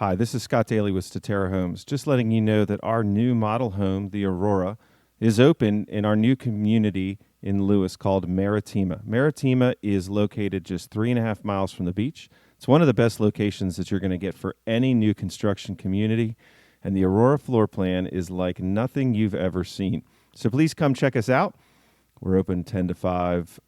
Hi, this is Scott Daly with Statera Homes. Just letting you know that our new model home, the Aurora, is open in our new community in Lewis called Maritima. Maritima is located just 3.5 miles from the beach. It's one of the best locations that you're going to get for any new construction community, and the Aurora floor plan is like nothing you've ever seen. So please come check us out. We're open 10 to 5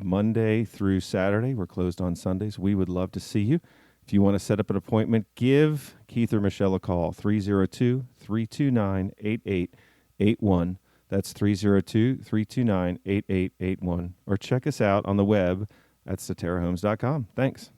Monday through Saturday. We're closed on Sundays. We would love to see you. If you want to set up an appointment, give Keith or Michelle a call, 302-329-8881. That's 302-329-8881. Or check us out on the web at staterahomes.com. Thanks.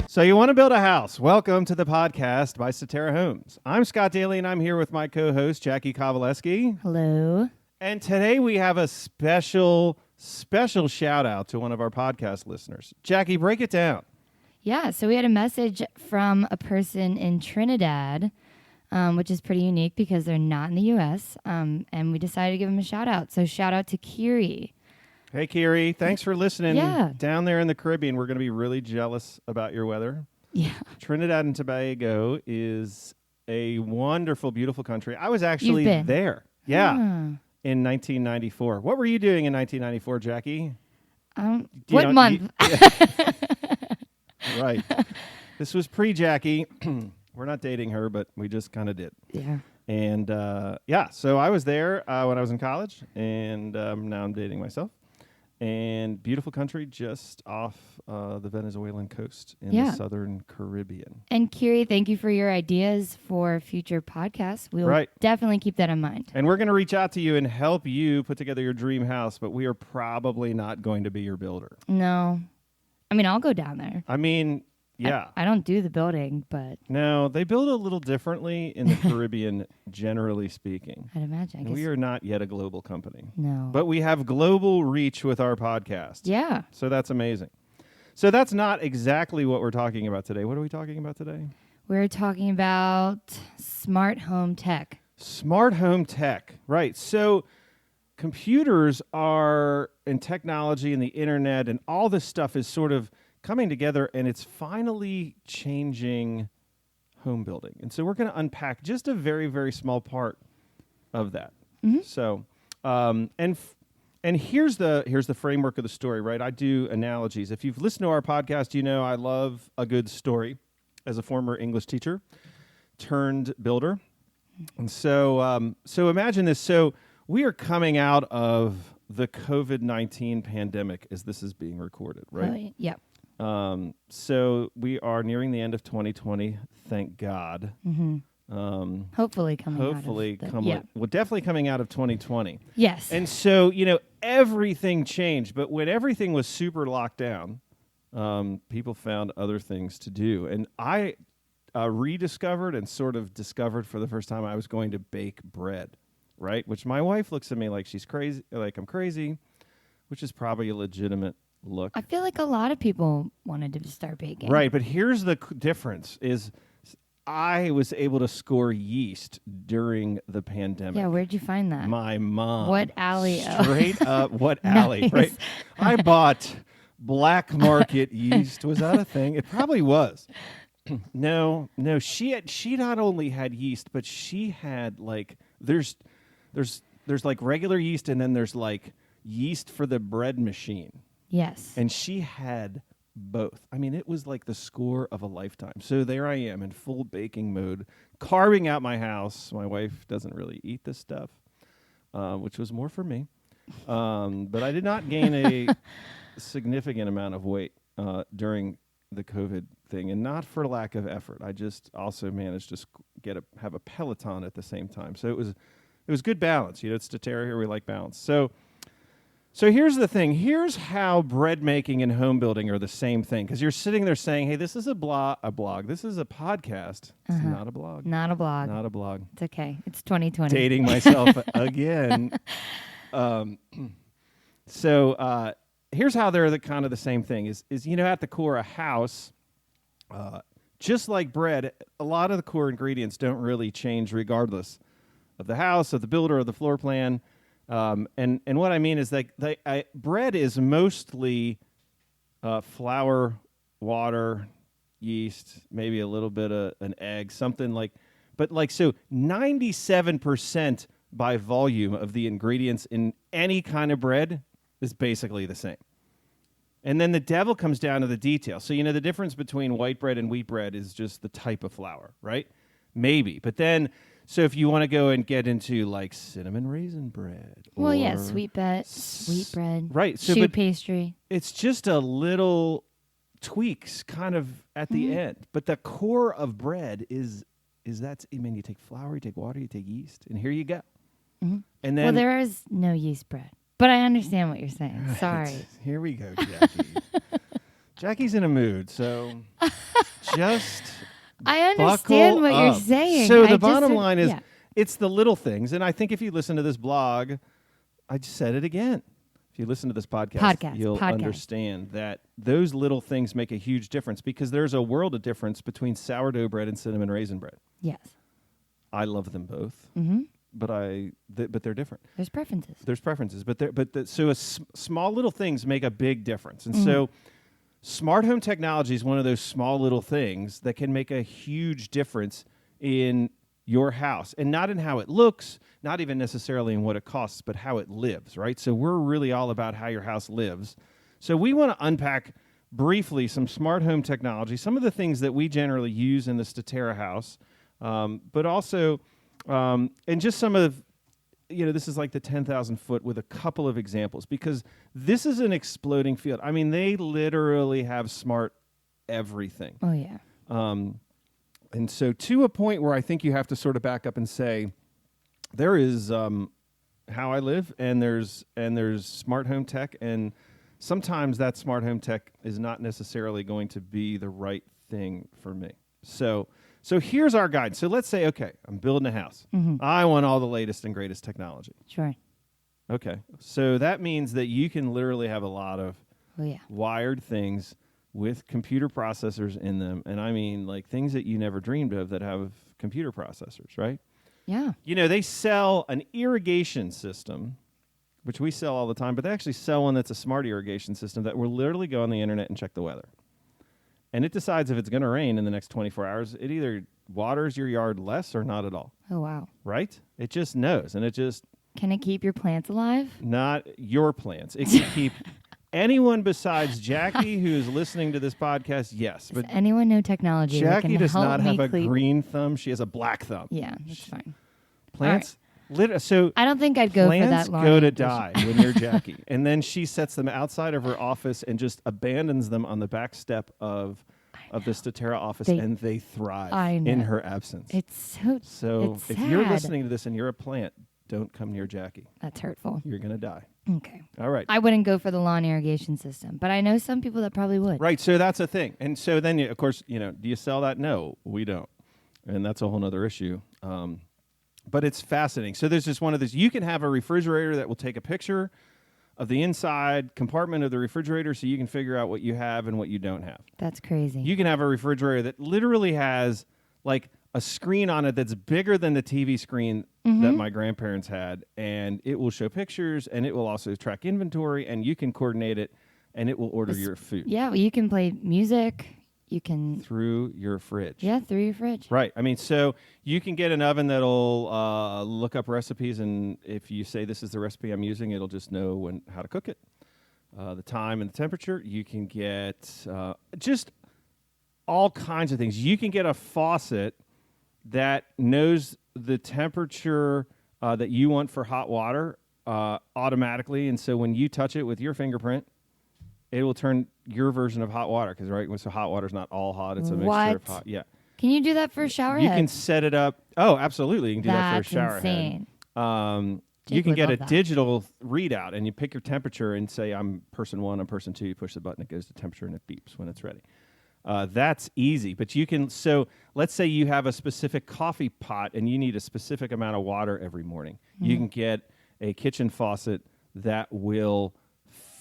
So you want to build a house? Welcome to the podcast by Statera Homes. I'm Scott Daly, and I'm here with my co-host, Jackie Kowaleski. Hello. And today we have a special shout-out to one of our podcast listeners. Jackie, break it down. Yeah, so we had a message from a person in Trinidad, which is pretty unique because they're not in the U.S., and we decided to give them a shout-out. So shout-out to Kiri. Hey, Kiri. Thanks for listening. Yeah. Down there in the Caribbean, we're going to be really jealous about your weather. Yeah. Trinidad and Tobago is a wonderful, beautiful country. I was actually there. Yeah. In 1994. What were you doing in 1994, Jackie? What month? Right. This was pre-Jackie. We're not dating her, but we just kind of did. Yeah. And, so I was there when I was in college, and now I'm dating myself. And beautiful country just off the Venezuelan coast in the southern Caribbean. And Kiri, thank you for your ideas for future podcasts. We will definitely keep that in mind. And we're going to reach out to you and help you put together your dream house, but we are probably not going to be your builder. No. I mean, I'll go down there. I mean, yeah. I don't do the building, but... No, they build a little differently in the Caribbean, generally speaking. I'd imagine. We are not yet a global company. No. But we have global reach with our podcast. Yeah. So that's amazing. So that's not exactly what we're talking about today. What are we talking about today? We're talking about smart home tech. Smart home tech. Right. So computers are, and technology and the internet and all this stuff is sort of coming together, and it's finally changing home building. And so we're going to unpack just a very, very small part of that. Mm-hmm. So, and here's the framework of the story, right? I do analogies. If you've listened to our podcast, you know I love a good story as a former English teacher turned builder. And so imagine this. So we are coming out of the COVID-19 pandemic as this is being recorded, right? Oh, yeah. So we are nearing the end of 2020, thank God. Mm-hmm. Hopefully definitely coming out of 2020. Yes. And so, everything changed, but when everything was super locked down, people found other things to do. And I rediscovered and sort of discovered for the first time I was going to bake bread, right? Which my wife looks at me like she's crazy, like I'm crazy, which is probably a legitimate look. I feel like a lot of people wanted to start baking. Right, but here's the difference is I was able to score yeast during the pandemic. Yeah, where'd you find that? My mom. What alley? Straight up, what alley, right? I bought black market yeast. Was that a thing? It probably was. No, she not only had yeast, but she had like there's like regular yeast and then there's like yeast for the bread machine. Yes. And she had both. I mean, it was like the score of a lifetime. So there I am in full baking mode, carving out my house. My wife doesn't really eat this stuff, which was more for me. But I did not gain a significant amount of weight during the COVID thing, and not for lack of effort. I just also managed to have a Peloton at the same time. So it was good balance. It's Statera here. We like balance. So here's the thing. Here's how bread making and home building are the same thing. Because you're sitting there saying, hey, this is a blog. This is a podcast. It's not a blog. Not a blog. Not a blog. It's okay. It's 2020. Dating myself again. So here's how they're the kind of the same thing is at the core a house, just like bread, a lot of the core ingredients don't really change regardless of the house, of the builder, of the floor plan. And what I mean is bread is mostly flour, water, yeast, maybe a little bit of an egg, something like, but like, so 97% by volume of the ingredients in any kind of bread is basically the same. And then the devil comes down to the detail. So, the difference between white bread and wheat bread is just the type of flour, right? Maybe. But then, so if you want to go and get into like cinnamon raisin bread. Well, yeah, sweet bread, right? So, choux pastry. It's just a little tweaks kind of at the end. But the core of bread is that, you take flour, you take water, you take yeast, and here you go. Mm-hmm. And then, well, there is no yeast bread, but I understand what you're saying. Right. Sorry. Here we go, Jackie. Jackie's in a mood, so just I understand what you're saying. So the bottom line is, it's the little things, and I think if you listen to this blog, I just said it again. If you listen to this podcast. You'll understand that those little things make a huge difference, because there's a world of difference between sourdough bread and cinnamon raisin bread. Yes. I love them both, but they're different. There's preferences. So small little things make a big difference, and so smart home technology is one of those small little things that can make a huge difference in your house, and not in how it looks, not even necessarily in what it costs, but how it lives, right? So we're really all about how your house lives. So we want to unpack briefly some smart home technology, some of the things that we generally use in the Statera house, but also, and just some of, this is like the 10,000 foot with a couple of examples, because this is an exploding field. I mean, they literally have smart everything. Oh, yeah. And so to a point where I think you have to sort of back up and say, there is how I live, and there's smart home tech, and sometimes that smart home tech is not necessarily going to be the right thing for me. So here's our guide. So let's say, okay, I'm building a house. I want all the latest and greatest technology. Sure. Okay. So that means that you can literally have a lot of wired things with computer processors in them. And I mean, like, things that you never dreamed of that have computer processors, right? Yeah. They sell an irrigation system, which we sell all the time, but they actually sell one that's a smart irrigation system that will literally go on the internet and check the weather. And it decides if it's going to rain in the next 24 hours. It either waters your yard less or not at all. Oh, wow. Right? It just knows. And it just... Can it keep your plants alive? Not your plants. It can keep anyone besides Jackie who is listening to this podcast, yes. Does anyone know technology? Jackie does not have a green thumb. She has a black thumb. Yeah, that's fine. Plants... So I don't of that long. Plants go to die when you're Jackie, and then she sets them outside of her office and just abandons them on the back step of the Statera office, and they thrive in her absence. It's so. It's if sad. you're listening to this and you're a plant, don't come near Jackie. That's hurtful. You're gonna die. Okay. All right. I wouldn't go for the lawn irrigation system, but I know some people that probably would. Right. So that's a thing, and so then of course do you sell that? No, we don't, and that's a whole other issue. But it's fascinating. So there's just one of those. You can have a refrigerator that will take a picture of the inside compartment of the refrigerator so you can figure out what you have and what you don't have. That's crazy. You can have a refrigerator that literally has like a screen on it that's bigger than the TV screen that my grandparents had, and it will show pictures, and it will also track inventory, and you can coordinate it, and it will order your food. Yeah, well, you can play music. You can... Through your fridge. Yeah, through your fridge. Right. I mean, so you can get an oven that'll look up recipes, and if you say this is the recipe I'm using, it'll just know how to cook it, the time and the temperature. You can get just all kinds of things. You can get a faucet that knows the temperature that you want for hot water automatically, and so when you touch it with your fingerprint, it will turn your version of hot water, because so hot water is not all hot; it's a mixture of hot. Yeah. Can you do that for a shower head? You can set it up. Oh, absolutely, you can do that for a shower insane. head. You can get a digital readout, and you pick your temperature and say, "I'm person 1, I'm person 2." You push the button, it goes to temperature, and it beeps when it's ready. That's easy, but you can. So let's say you have a specific coffee pot, and you need a specific amount of water every morning. You can get a kitchen faucet that will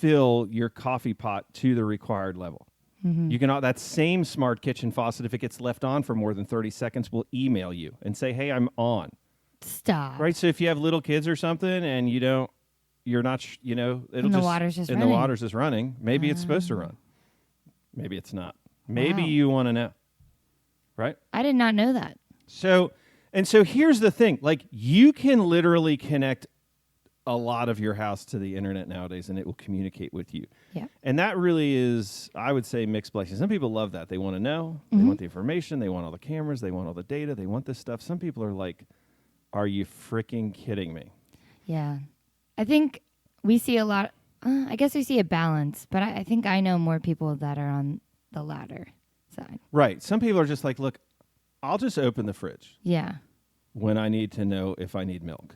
fill your coffee pot to the required level. You can that same smart kitchen faucet, if it gets left on for more than 30 seconds, will email you and say, "Hey, I'm on." Stop. Right? So if you have little kids or something and you're not, it'll And the water's just and running. the water's just running. Maybe it's supposed to run. Maybe it's not. Maybe Wow. you want to know. Right? I did not know that. So here's the thing. Like, you can literally connect a lot of your house to the internet nowadays, and it will communicate with you. Yeah. And that really is, I would say, mixed blessings. Some people love that. They want to know. They want the information. They want all the cameras. They want all the data. They want this stuff. Some people are like, are you freaking kidding me? Yeah. I think we see a lot. I guess we see a balance, but I think I know more people that are on the latter side. Right. Some people are just like, look, I'll just open the fridge Yeah. when I need to know if I need milk.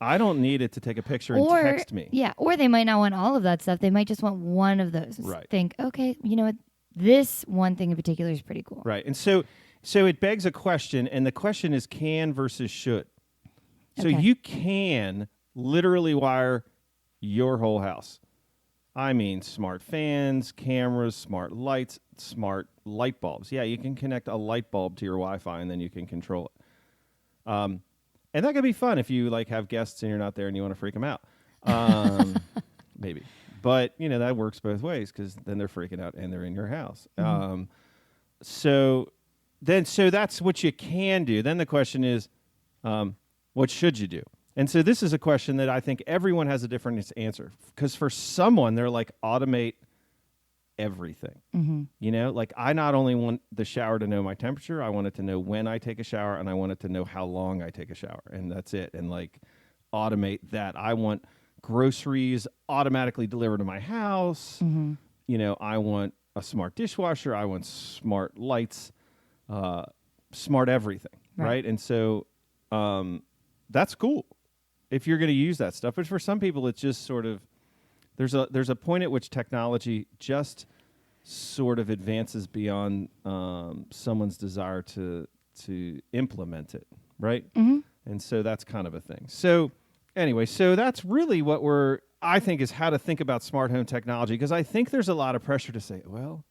I don't need it to take a picture and Or text me. yeah, or they might not want all of that stuff. They might just want one of those. Right. Think, okay, you know what? This one thing in particular is pretty cool. Right. And so it begs a question, and the question is can versus should. So Okay. you can literally wire your whole house. I mean, smart fans, cameras, smart lights, smart light bulbs. Yeah, you can connect a light bulb to your Wi-Fi, and then you can control it. And that could be fun if you like have guests and you're not there and you want to freak them out. Maybe. But, that works both ways because then they're freaking out and they're in your house. So that's what you can do. Then the question is, what should you do? And so this is a question that I think everyone has a different answer. Because for someone, they're like, automate everything. Like, I not only want the shower to know my temperature, I want it to know when I take a shower, and I want it to know how long I take a shower. And that's it. And like, automate that. I want groceries automatically delivered to my house. I want a smart dishwasher. I want smart lights, smart everything. Right. And so that's cool if you're going to use that stuff. But for some people, it's just sort of, there's a point at which technology just sort of advances beyond someone's desire to implement it. Right. And so that's kind of a thing. So anyway, so that's really what I think is how to think about smart home technology, because I think there's a lot of pressure to say, well,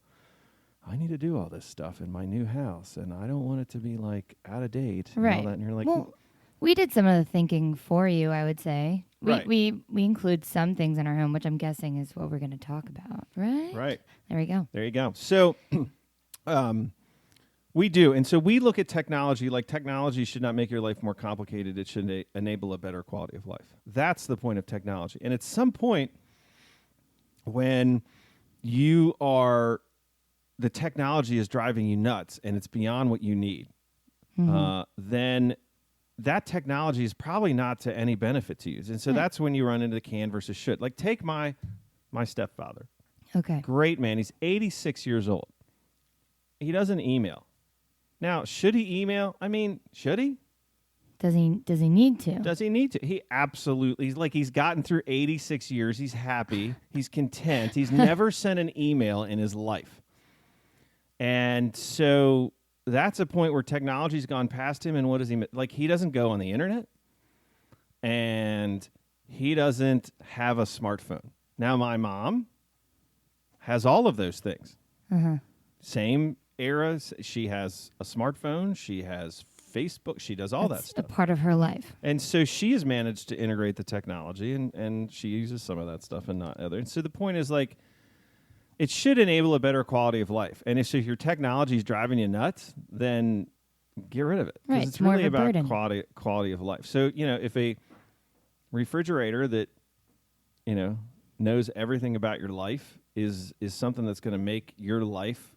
I need to do all this stuff in my new house, and I don't want it to be like out of date and all that. And you're like, well, we did some of the thinking for you, I would say. Right. We include some things in our home, which I'm guessing is what we're going to talk about, right? right. There we go. There you go. So we do. And so we look at technology like technology should not make your life more complicated. It should enable a better quality of life. That's the point of technology. And at some point when the technology is driving you nuts and it's beyond what you need, then that technology is probably not to any benefit to you. And so that's when you run into the can versus should. Like, take my stepfather. Okay. Great man. He's 86 years old. He doesn't email. Now, should he email? I mean, should he? Does he need to? Does he need to? He absolutely, he's gotten through 86 years. He's happy. He's content. He's never sent an email in his life. And so that's a point where technology's gone past him. And what does he, he doesn't go on the internet, and he doesn't have a smartphone. Now, my mom has all of those things. Same era. She has a smartphone. She has Facebook. She does all that That's stuff. a part of her life. And so she has managed to integrate the technology, and she uses some of that stuff and not other. And so the point is, it should enable a better quality of life. And if your technology is driving you nuts, then get rid of it. Right. It's more really of a about burden. quality of life. So, if a refrigerator that, knows everything about your life is something that's going to make your life,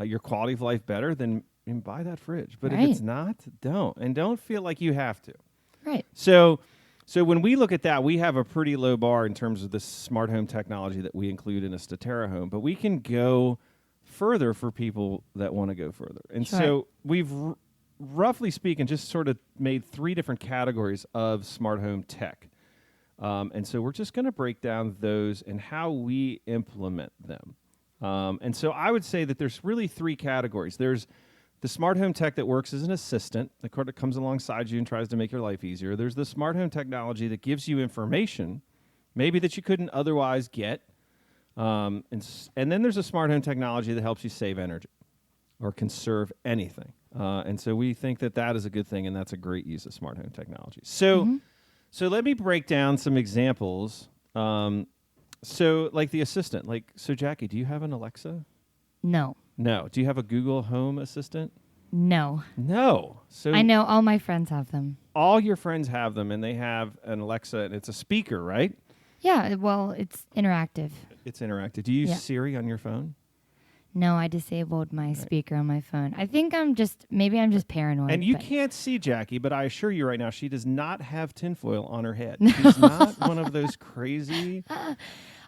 your quality of life better, then buy that fridge. But if it's not, don't. And don't feel like you have to. Right. So when we look at that, we have a pretty low bar in terms of the smart home technology that we include in a Statera home. But we can go further for people that want to go further. And so we've, roughly speaking, just sort of made 3 different categories of smart home tech. And so we're just going to break down those and how we implement them. And so I would say that there's really 3 categories. There's the smart home tech that works as an assistant, that comes alongside you and tries to make your life easier. There's the smart home technology that gives you information maybe that you couldn't otherwise get. And then there's a smart home technology that helps you save energy or conserve anything. And so we think that that is a good thing, and that's a great use of smart home technology. So, so let me break down some examples. So like the assistant, so Jackie, do you have an Alexa? No. No. Do you have a Google Home Assistant? No. No. So I know all my friends have them. all your friends have them, and they have an Alexa, and it's a speaker, right? Yeah, well, it's interactive. It's interactive. Do you use Yeah. Siri on your phone? No, I disabled my speaker on my phone. I think maybe I'm just paranoid. And you but- can't see Jackie, but I assure you right now, she does not have tinfoil on her head. She's not one of those crazy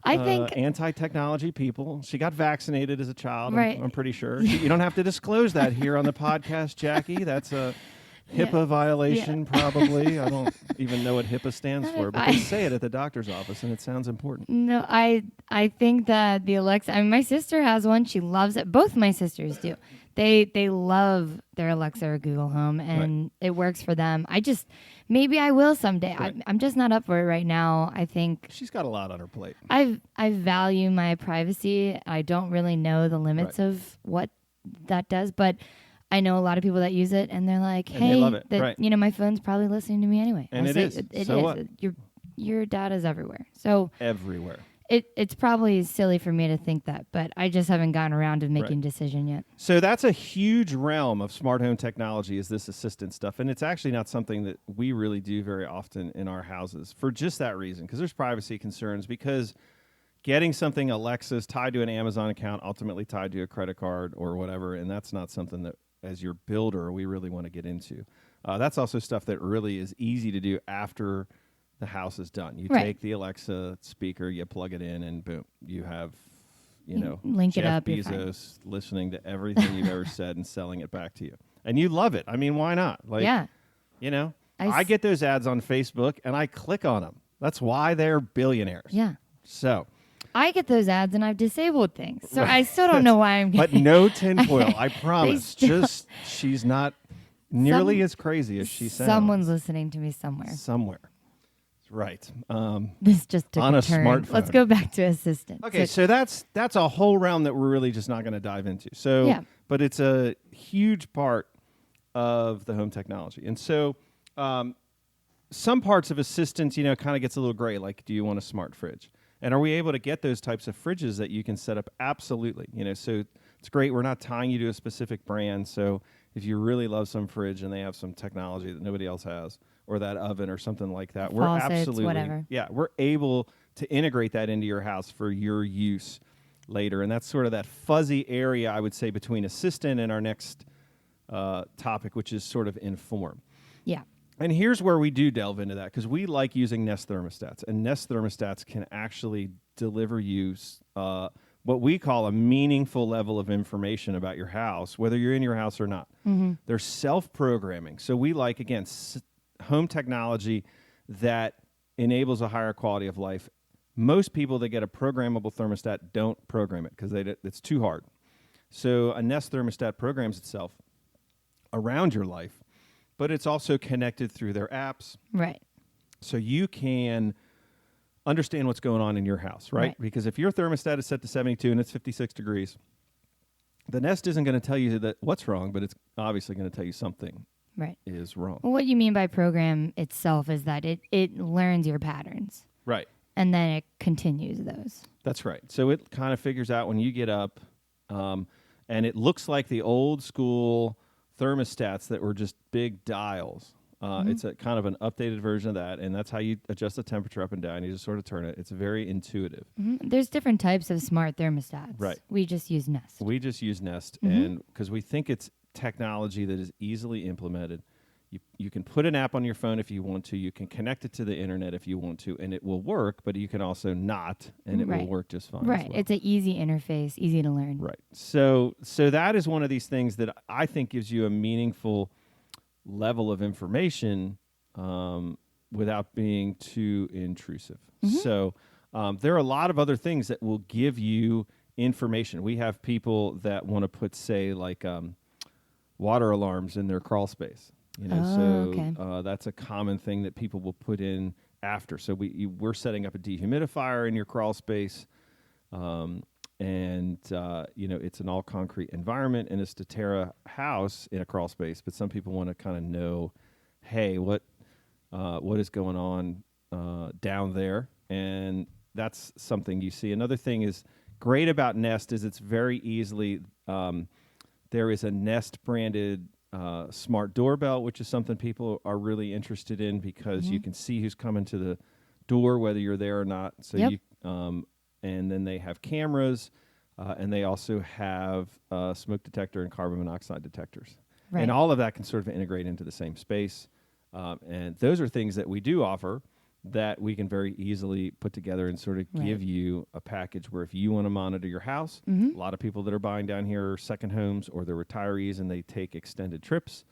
I think anti-technology people. She got vaccinated as a child, Right. I'm pretty sure. You don't have to disclose that here on the podcast, Jackie. That's a HIPAA violation, probably. I don't even know what HIPAA stands for, but they say it at the doctor's office, and it sounds important. no, I think that the Alexa. I mean, my sister has one. She loves it. Both my sisters do. They love their Alexa or Google Home, and it works for them. Maybe I will someday. Right. I'm just not up for it right now. I think She's got a lot on her plate. I value my privacy. I don't really know the limits of what that does, but I know a lot of people that use it, and they're like, And they "Hey, love it. that, Right. my phone's probably listening to me anyway." And I it say, is. It So is. what? Your data's everywhere. So Everywhere. it's probably silly for me to think that, but I just haven't gotten around to making a decision yet. So that's a huge realm of smart home technology, is this assistant stuff. And it's actually not something that we really do very often in our houses for just that reason, because there's privacy concerns, because getting something Alexa's tied to an Amazon account, ultimately tied to a credit card or whatever, and that's not something that, as your builder, we really want to get into. That's also stuff that really is easy to do after the house is done. You take the Alexa speaker, you plug it in, and boom, you have, link it Jeff up, you're fine. Bezos listening to everything you've ever said and selling it back to you. And you love it. I mean, why not? Yeah. I get those ads on Facebook, and I click on them. That's why they're billionaires. Yeah. So, I get those ads and I've disabled things. So I still don't know why I'm but getting no tinfoil, I promise. still- Just, she's not nearly as crazy as she sounds. Someone's listening to me somewhere. Somewhere. Right. This just took On a a turn. smartphone. Let's go back to assistant. Okay, so that's a whole realm that we're really just not going to dive into. So, Yeah. but it's a huge part of the home technology. And so some parts of assistance, kind of gets a little gray, like, do you want a smart fridge? And are we able to get those types of fridges that you can set up? Absolutely. So it's great. We're not tying you to a specific brand. So if you really love some fridge and they have some technology that nobody else has, or that oven or something like that, we're Faucets, absolutely, whatever. yeah, we're able to integrate that into your house for your use later. And that's sort of that fuzzy area, I would say, between assistant and our next topic, which is sort of inform. Yeah. And here's where we do delve into that, because we like using Nest thermostats, and Nest thermostats can actually deliver you what we call a meaningful level of information about your house, whether you're in your house or not. Mm-hmm. They're self-programming. So we like, again, home technology that enables a higher quality of life. Most people that get a programmable thermostat don't program it because it's too hard. So a Nest thermostat programs itself around your life, but it's also connected through their apps. Right. So you can understand what's going on in your house, right? Because if your thermostat is set to 72 and it's 56 degrees, the Nest isn't going to tell you that what's wrong, but it's obviously going to tell you something is wrong. Well, what you mean by program itself is that it learns your patterns. Right. And then it continues those. That's right. So it kind of figures out when you get up, and it looks like the old school thermostats that were just big dials. It's a kind of an updated version of that, and that's how you adjust the temperature up and down. You just sort of turn it. It's very intuitive. Mm-hmm. There's different types of smart thermostats. Right. We just use Nest. We just use Nest, and because we think it's technology that is easily implemented. You can put an app on your phone if you want to. You can connect it to the internet if you want to, and it will work, but you can also not, and it will work just fine. Right. As well. It's an easy interface, easy to learn. Right. So that is one of these things that I think gives you a meaningful level of information without being too intrusive. So there are a lot of other things that will give you information. We have people that want to put, say, like water alarms in their crawl space. So that's a common thing that people will put in after. So we're setting up a dehumidifier in your crawl space, and it's an all concrete environment in a Statera house in a crawl space. But some people want to kind of know, hey, what is going on down there, and that's something you see. Another thing is great about Nest is it's very easily there is a Nest branded smart doorbell, which is something people are really interested in because you can see who's coming to the door, whether you're there or not. So and then they have cameras, and they also have smoke detector and carbon monoxide detectors. Right. And all of that can sort of integrate into the same space. And those are things that we do offer that we can very easily put together and sort of give you a package where if you want to monitor your house, a lot of people that are buying down here are second homes or they're retirees and they take extended trips.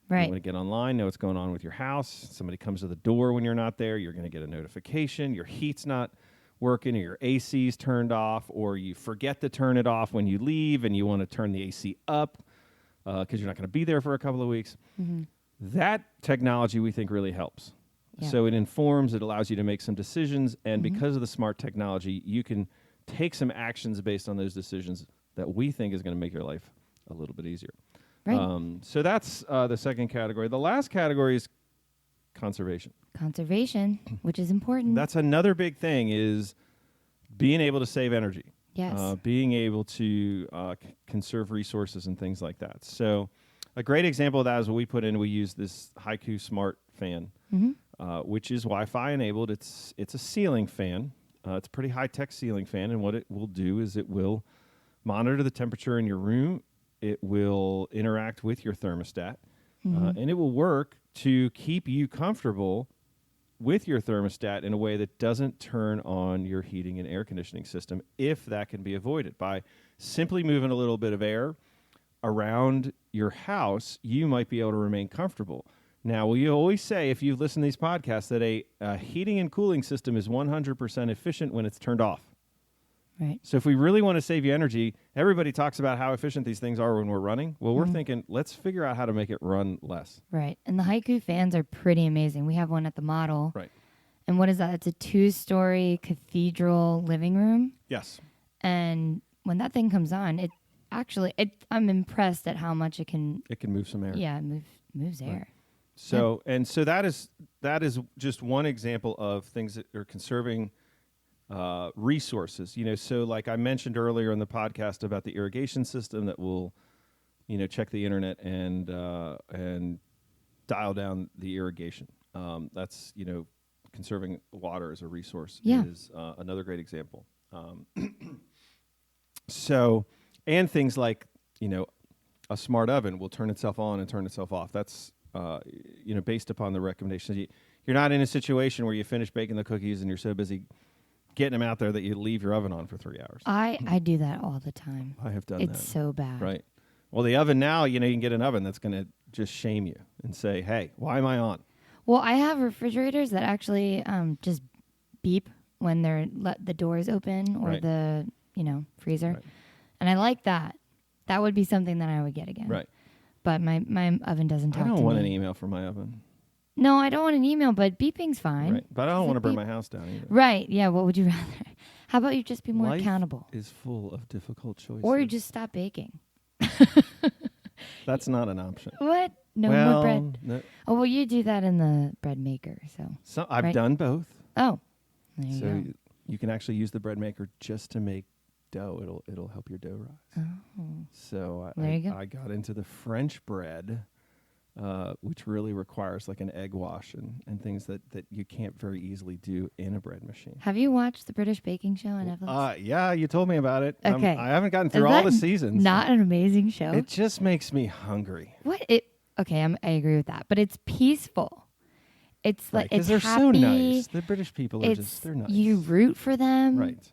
Right. You want to get online, know what's going on with your house. Somebody comes to the door when you're not there, you're going to get a notification. Your heat's not working or your AC's turned off, or you forget to turn it off when you leave and you want to turn the AC up because you're not going to be there for a couple of weeks. That technology we think really helps. Yeah. So it informs, it allows you to make some decisions, and because of the smart technology, you can take some actions based on those decisions that we think is going to make your life a little bit easier. Right. So that's the second category. The last category is conservation. Conservation, which is important. That's another big thing, is being able to save energy. Yes. Being able to conserve resources and things like that. So a great example of that is what we put in. We use this Haiku Smart fan, which is Wi-Fi enabled. It's a ceiling fan. It's a pretty high-tech ceiling fan, and what it will do is it will monitor the temperature in your room. It will interact with your thermostat, and it will work to keep you comfortable with your thermostat in a way that doesn't turn on your heating and air conditioning system, if that can be avoided. By simply moving a little bit of air around your house, you might be able to remain comfortable. Now, we always say, if you've listened to these podcasts, that a heating and cooling system is 100% efficient when it's turned off. Right. So if we really want to save you energy, everybody talks about how efficient these things are when we're running. Well, we're thinking, let's figure out how to make it run less. Right. And the Haiku fans are pretty amazing. We have one at the model. Right. And what is that? It's a 2-story cathedral living room. Yes. And when that thing comes on, I'm impressed at how much it can. It can move some air. Yeah, moves air. Right. So that is just one example of things that are conserving resources. So like I mentioned earlier in the podcast about the irrigation system that will, check the internet and dial down the irrigation. That's conserving water as a resource is another great example. So, and things like a smart oven will turn itself on and turn itself off. That's based upon the recommendations. You're not in a situation where you finish baking the cookies and you're so busy getting them out there that you leave your oven on for 3 hours. I do that all the time. I have done that. It's so bad. Right. Well, the oven now, you can get an oven that's going to just shame you and say, hey, why am I on? Well, I have refrigerators that actually just beep when the door is open or the freezer. Right. And I like that. That would be something that I would get again. Right. But my oven doesn't talk to me. I don't want an email from my oven. No, I don't want an email, but beeping's fine. Right. But I don't want to burn my house down either. Right. Yeah. What would you rather? How about you just be more Life accountable? Is full of difficult choices. Or you just stop baking. That's not an option. What? No more bread. No. Oh, well, you do that in the bread maker. So I've done both. Oh. There you go. You can actually use the bread maker just to make dough. It'll help your dough rise. Oh. So I got into the French bread, which really requires like an egg wash and things that you can't very easily do in a bread machine. Have you watched the British Baking Show on Netflix? Yeah, you told me about it. Okay. I haven't gotten through all the seasons. Not an amazing show? It just makes me hungry. What? Okay, I agree with that. But it's peaceful. It's like it's they're happy. so nice. The British people are they're nice. You root for them. Right.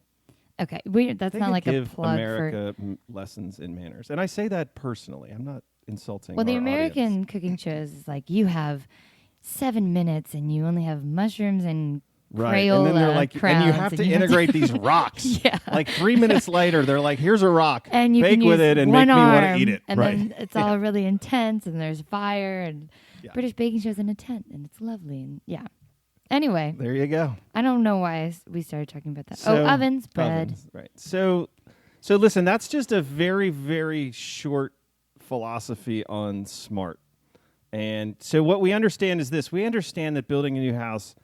Okay, that's they not like give a plug America lessons in manners. And I say that personally. I'm not insulting Well, the our American audience. cooking shows is like you have 7 minutes and you only have mushrooms and right. Crayola And then they're like, and you have to integrate these rocks. Yeah. Like 3 minutes later, they're like, here's a rock. And you bake can with use it and one make me want arm, to eat it. And right. then it's all really intense and there's fire and Yeah. British Baking Show's in a tent and it's lovely and yeah. Anyway, There you go. I don't know why we started talking about that. So, ovens, bread. Ovens, right. So listen, that's just a very, very short philosophy on smart. And so what we understand is this. We understand that building a new house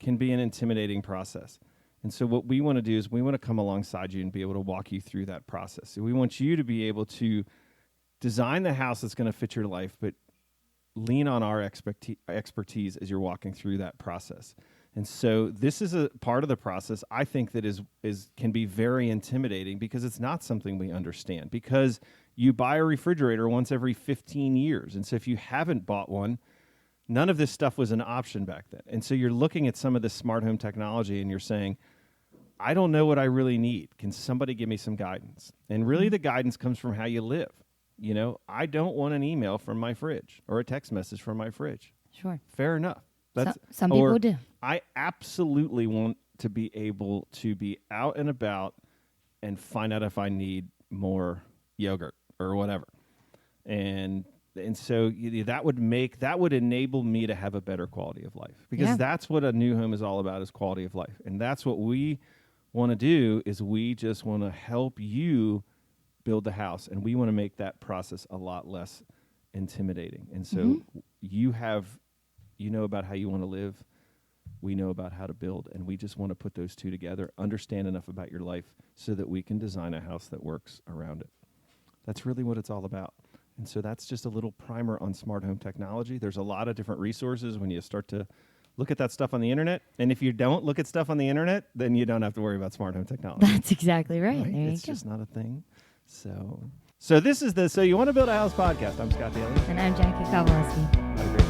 can be an intimidating process. And so what we want to do is we want to come alongside you and be able to walk you through that process. So we want you to be able to design the house that's going to fit your life, but lean on our expertise as you're walking through that process. And so this is a part of the process I think that can be very intimidating because it's not something we understand. Because you buy a refrigerator once every 15 years. And so if you haven't bought one, none of this stuff was an option back then. And so you're looking at some of this smart home technology and you're saying, I don't know what I really need. Can somebody give me some guidance? And really the guidance comes from how you live. You know, I don't want an email from my fridge or a text message from my fridge. Sure. Fair enough. Some people do. I absolutely want to be able to be out and about and find out if I need more yogurt or whatever. And so that would enable me to have a better quality of life, because that's what a new home is all about, is quality of life. And that's what we want to do, is we just want to help you build the house, and we want to make that process a lot less intimidating. And so you know about how you want to live, we know about how to build, and we just want to put those two together, understand enough about your life so that we can design a house that works around it. That's really what it's all about. And so that's just a little primer on smart home technology. There's a lot of different resources when you start to look at that stuff on the internet. And if you don't look at stuff on the internet, then you don't have to worry about smart home technology. That's exactly right. It's just not a thing. So this is the So You Want to Build a House podcast. I'm Scott Daly. And I'm Jackie Kowalski. Have a great day.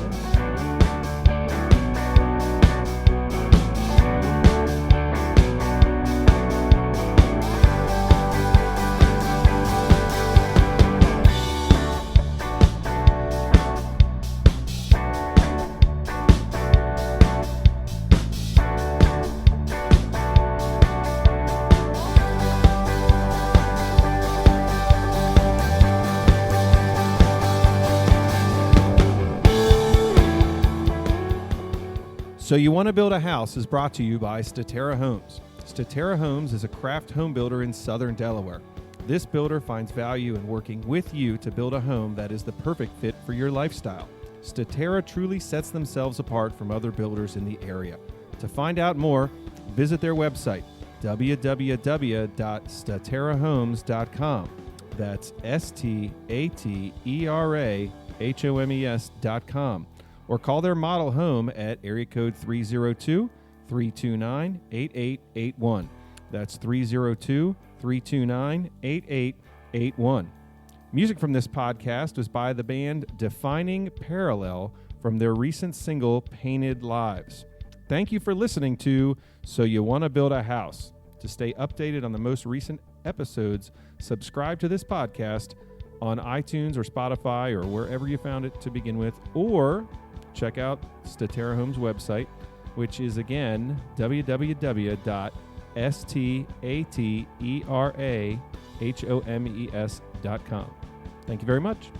So You Want to Build a House is brought to you by Statera Homes. Statera Homes is a craft home builder in southern Delaware. This builder finds value in working with you to build a home that is the perfect fit for your lifestyle. Statera truly sets themselves apart from other builders in the area. To find out more, visit their website, www.staterahomes.com. That's STATERAHOMES.com. Or call their model home at area code 302-329-8881. That's 302-329-8881. Music from this podcast was by the band Defining Parallel from their recent single, Painted Lives. Thank you for listening to So You Want to Build a House. To stay updated on the most recent episodes, subscribe to this podcast on iTunes or Spotify or wherever you found it to begin with, or check out Statera Homes' website, which is, again, www.staterahomes.com. Thank you very much.